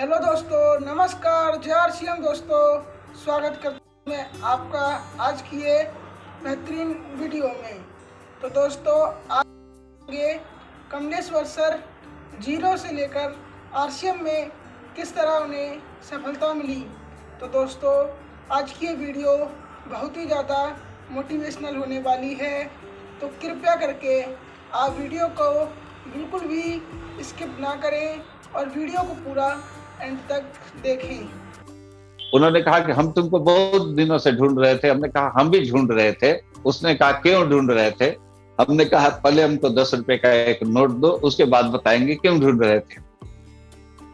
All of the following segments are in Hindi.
हेलो दोस्तों, नमस्कार, जय आरसीएम दोस्तों। स्वागत करता हूं मैं आपका आज की ये बेहतरीन वीडियो में। तो दोस्तों, आगे कमलेश्वर सर जीरो से लेकर आरसीएम में किस तरह उन्हें सफलता मिली। तो दोस्तों, आज की ये वीडियो बहुत ही ज़्यादा मोटिवेशनल होने वाली है। तो कृपया करके आप वीडियो को बिल्कुल भी स्किप ना करें और वीडियो को पूरा एंड तक देखें। उन्होंने कहा कि हम तुमको बहुत दिनों से ढूंढ रहे थे। हमने कहा हम भी ढूंढ रहे थे। उसने कहा क्यों ढूंढ रहे थे? हमने कहा पहले हमको 10 रुपए का एक नोट दो, उसके बाद बताएंगे क्यों ढूंढ रहे थे।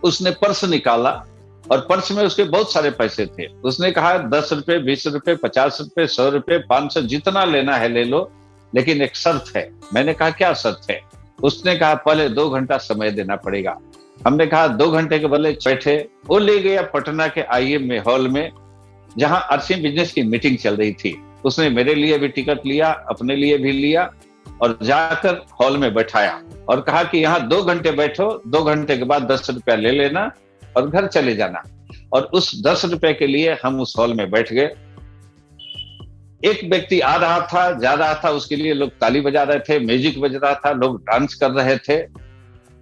उसने पर्स निकाला और पर्स में उसके बहुत सारे पैसे थे। उसने कहा 10 रुपए, 20 रुपए, 50 रुपए, 100 रुपए, 500, जितना लेना है ले लो, लेकिन एक शर्त है। मैंने कहा क्या शर्त है? उसने कहा पहले 2 घंटा समय देना पड़ेगा। हमने कहा 2 घंटे के बदले बैठे। वो ले गया पटना के आईएम में हॉल में, जहां आरसीएम बिजनेस की मीटिंग चल रही थी। उसने मेरे लिए भी टिकट लिया, अपने लिए भी लिया और जाकर हॉल में बैठाया और कहा कि यहाँ 2 घंटे बैठो, 2 घंटे के बाद 10 रुपया ले लेना और घर चले जाना। और उस 10 रुपए के लिए हम उस हॉल में बैठ गए। एक व्यक्ति आ रहा था, जा रहा था, उसके लिए लोग ताली बजा रहे थे, म्यूजिक बज रहा था, लोग डांस कर रहे थे।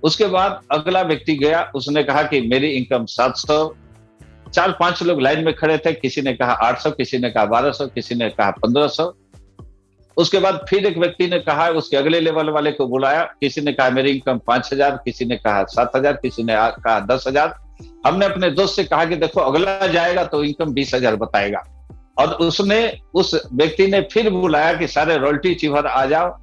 उसके बाद अगला व्यक्ति गया, उसने कहा कि मेरी इनकम 700। 4-5 लोग लाइन में खड़े थे, किसी ने कहा 800, किसी ने कहा 1200, किसी ने कहा 1500। उसके बाद फिर एक व्यक्ति ने कहा, उसके अगले लेवल वाले को बुलाया, किसी ने कहा मेरी इनकम 5000, किसी ने कहा 7000, किसी ने कहा 10,000। हमने अपने दोस्त से कहा कि देखो अगला जाएगा तो इनकम 20,000 बताएगा। और उस व्यक्ति ने फिर बुलाया कि सारे रॉयल्टी चीवर आ जाओ।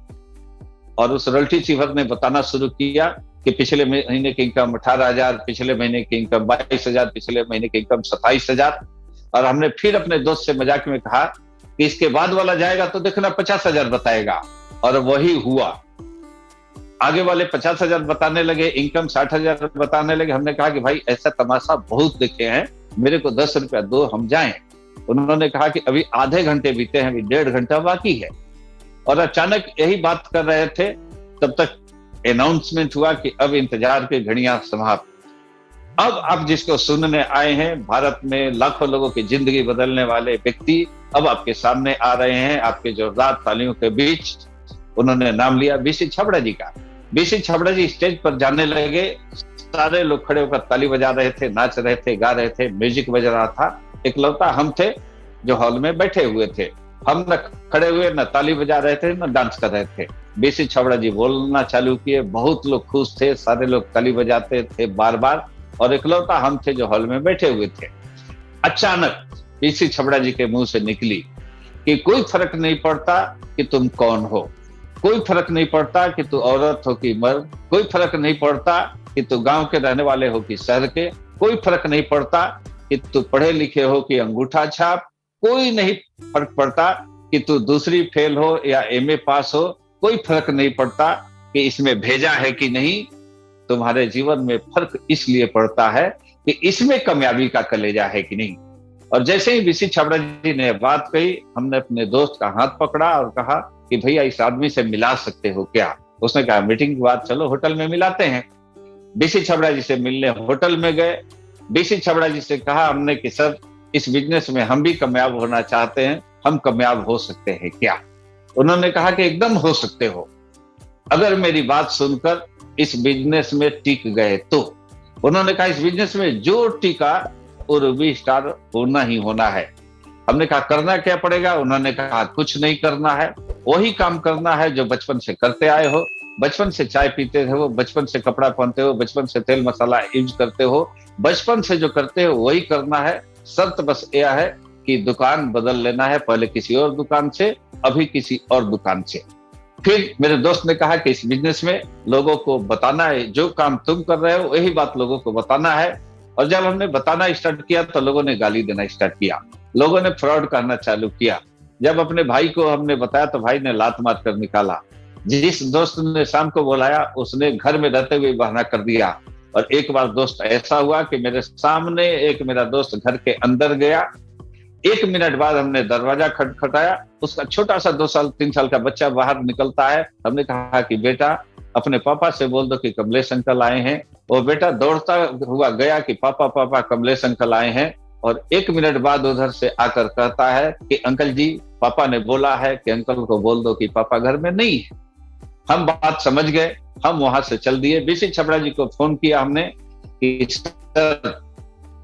और उस रॉयल्टी चीवर ने बताना शुरू किया कि पिछले महीने की इनकम 18,000, पिछले महीने की इनकम 22,000, पिछले महीने की इनकम 27,000। और हमने फिर अपने दोस्त से मजाक में कहा कि इसके बाद वाला जाएगा तो देखना 50,000 बताएगा। और वही हुआ। आगे वाले 50,000 बताने लगे, इनकम 60,000 बताने लगे। हमने कहा कि भाई ऐसा तमाशा बहुत देखे हैं, मेरे को 10 रुपया दो, हम जाएं। उन्होंने कहा कि अभी आधे घंटे बीते हैं, अभी 1.5 घंटा बाकी है। और अचानक यही बात कर रहे थे, तब तक अनाउंसमेंट हुआ कि अब इंतजार की घड़ियां समाप्त। अब आप जिसको सुनने आए हैं, भारत में लाखों लोगों की जिंदगी बदलने वाले व्यक्ति अब आपके सामने आ रहे हैं, आपके जोरदार तालियों के बीच। उन्होंने नाम लिया बीसी छाबड़ा जी का। बीसी छाबड़ा जी स्टेज पर जाने लगे, सारे लोग खड़े होकर ताली बजा रहे थे, नाच रहे थे, गा रहे थे, म्यूजिक बज रहा था। इकलौता हम थे जो हॉल में बैठे हुए थे। हम न खड़े हुए, न ताली बजा रहे थे, न डांस कर रहे थे। बीसी छाबड़ा जी बोलना चालू किए, बहुत लोग खुश थे, सारे लोग ताली बजाते थे बार बार। और इकलौता हम थे जो हॉल में बैठे हुए थे। अचानक बीसी छाबड़ा जी के मुंह से निकली कि कोई फर्क नहीं पड़ता कि तुम कौन हो, कोई फर्क नहीं पड़ता कि तू औरत हो कि मर्द, कोई फर्क नहीं पड़ता कि तू गांव के रहने वाले हो कि शहर के, कोई फर्क नहीं पड़ता कि तू पढ़े लिखे हो कि अंगूठा छाप, कोई नहीं फर्क पड़ता कि तू दूसरी फेल हो या एमए पास हो, कोई फर्क नहीं पड़ता कि इसमें भेजा है कि नहीं। तुम्हारे जीवन में फर्क इसलिए पड़ता है कि इसमें कामयाबी का कलेजा है कि नहीं। और जैसे ही बीसी छाबड़ा जी ने बात कही, हमने अपने दोस्त का हाथ पकड़ा और कहा कि भैया इस आदमी से मिला सकते हो क्या? उसने कहा मीटिंग के बाद चलो होटल में मिलाते हैं। बीसी छाबड़ा जी से मिलने होटल में गए। बीसी छाबड़ा जी से कहा हमने कि सर इस बिजनेस में हम भी कामयाब होना चाहते हैं, हम कामयाब हो सकते हैं क्या? उन्होंने कहा कि एकदम हो सकते हो, अगर मेरी बात सुनकर इस बिजनेस में टिक गए तो। उन्होंने कहा इस बिजनेस में जो टिका वो रूबी स्टार होना ही होना है। हमने कहा करना क्या पड़ेगा? उन्होंने कहा कुछ नहीं करना है, वही काम करना है जो बचपन से करते आए हो। बचपन से चाय पीते हो, बचपन से कपड़ा पहनते हो, बचपन से तेल मसाला यूज करते हो, बचपन से जो करते हो वही करना है। शर्त बस यह है कि दुकान बदल लेना है, पहले किसी और दुकान से, अभी किसी और दुकान से। फिर मेरे दोस्त ने कहा कि इस बिजनेस में लोगों को बताना है, जो काम तुम कर रहे हो वही बात लोगों को बताना है। और जब हमने बताना स्टार्ट किया तो लोगों ने गाली देना स्टार्ट किया, लोगों ने फ्रॉड करना चालू किया। जब अपने भाई को हमने बताया तो भाई ने लात मार कर निकाला। जिस दोस्त ने शाम को बुलाया उसने घर में रहते हुए बहाना कर दिया। और एक बार दोस्त ऐसा हुआ कि मेरे सामने एक मेरा दोस्त घर के अंदर गया। 1 मिनट बाद हमने दरवाजा खटखटाया, उसका छोटा सा 2 साल 3 साल का बच्चा बाहर निकलता है। हमने कहा कि बेटा अपने पापा से बोल दो कि कमलेश अंकल आए हैं। वो बेटा दौड़ता हुआ गया कि पापा पापा कमलेश अंकल आए हैं, और 1 मिनट बाद उधर से आकर कहता है कि अंकल जी, पापा ने बोला है कि अंकल को बोल दो कि पापा घर में नहीं है। हम बात समझ गए, हम वहां से चल दिए। बीसी छबड़ा जी को फोन किया हमने कि सर,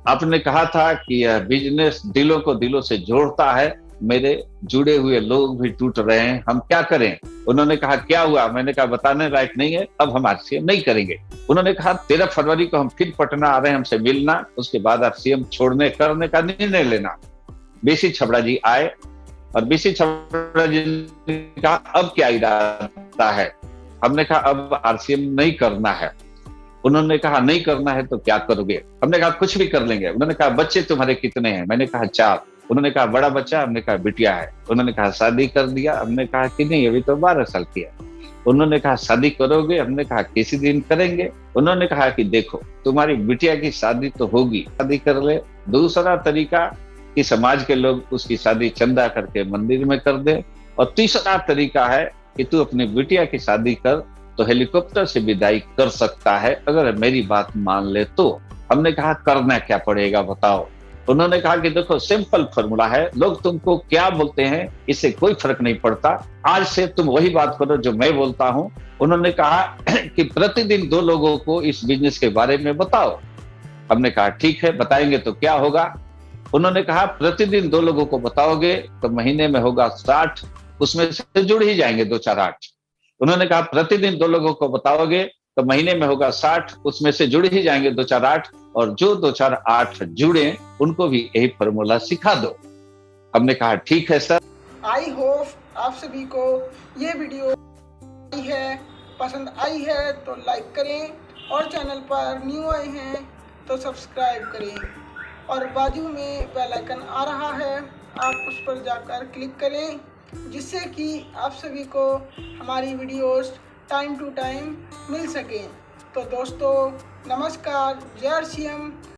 आपने कहा था कि यह बिजनेस दिलों को दिलों से जोड़ता है, मेरे जुड़े हुए लोग भी टूट रहे हैं, हम क्या करें? उन्होंने कहा क्या हुआ? मैंने कहा बताने लायक नहीं है, अब हम आरसीएम नहीं करेंगे। उन्होंने कहा 13 फरवरी को हम फिर पटना आ रहे हैं हमसे मिलना, उसके बाद आरसीएम छोड़ने करने का निर्णय लेना। बीसी छबड़ा जी आए और बीसी छबड़ा जी ने कहा अब क्या इरादा है? हमने कहा अब आरसीएम नहीं करना है। उन्होंने कहा नहीं करना है तो क्या करोगे? हमने कहा कुछ भी कर लेंगे। उन्होंने कहा बच्चे तुम्हारे कितने हैं? मैंने कहा 4। उन्होंने कहा बड़ा बच्चा? हमने कहा बिटिया है। उन्होंने कहा शादी कर दिया? हमने कहा कि नहीं, अभी तो 12 साल की है। उन्होंने कहा शादी करोगे? हमने कहा किसी दिन करेंगे। उन्होंने कहा कि देखो, तुम्हारी बिटिया की शादी तो होगी, शादी कर ले। दूसरा तरीका कि समाज के लोग उसकी शादी चंदा करके मंदिर में कर दे, और तीसरा तरीका है कि तू अपनी बिटिया की शादी कर तो हेलीकॉप्टर से विदाई कर सकता है, अगर मेरी बात मान ले तो। हमने कहा करना क्या पड़ेगा बताओ? उन्होंने कहा कि देखो सिंपल फॉर्मूला है, लोग तुमको क्या बोलते हैं इससे कोई फर्क नहीं पड़ता, आज से तुम वही बात करो जो मैं बोलता हूं। उन्होंने कहा कि प्रतिदिन 2 लोगों को इस बिजनेस के बारे में बताओ। हमने कहा ठीक है, बताएंगे तो क्या होगा? उन्होंने कहा प्रतिदिन 2 लोगों को बताओगे तो महीने में होगा 60, उसमें से जुड़ ही जाएंगे 2 4 8। उन्होंने कहा प्रतिदिन 2 लोगों को बताओगे तो महीने में होगा 60, उसमें से जुड़ ही जाएंगे 2 4 8, और जो 2 4 8 जुड़े उनको भी यही फॉर्मूला सिखा दो। हमने कहा ठीक है सर। आई होप आप सभी को ये वीडियो पसंद आई है तो लाइक करें, और चैनल पर न्यू आए हैं तो सब्सक्राइब करें, और बाजू में बेल आइकन आ रहा है, आप उस पर जाकर क्लिक करें, जिससे कि आप सभी को हमारी वीडियोस टाइम टू टाइम मिल सकें। तो दोस्तों नमस्कार, जय श्री राम।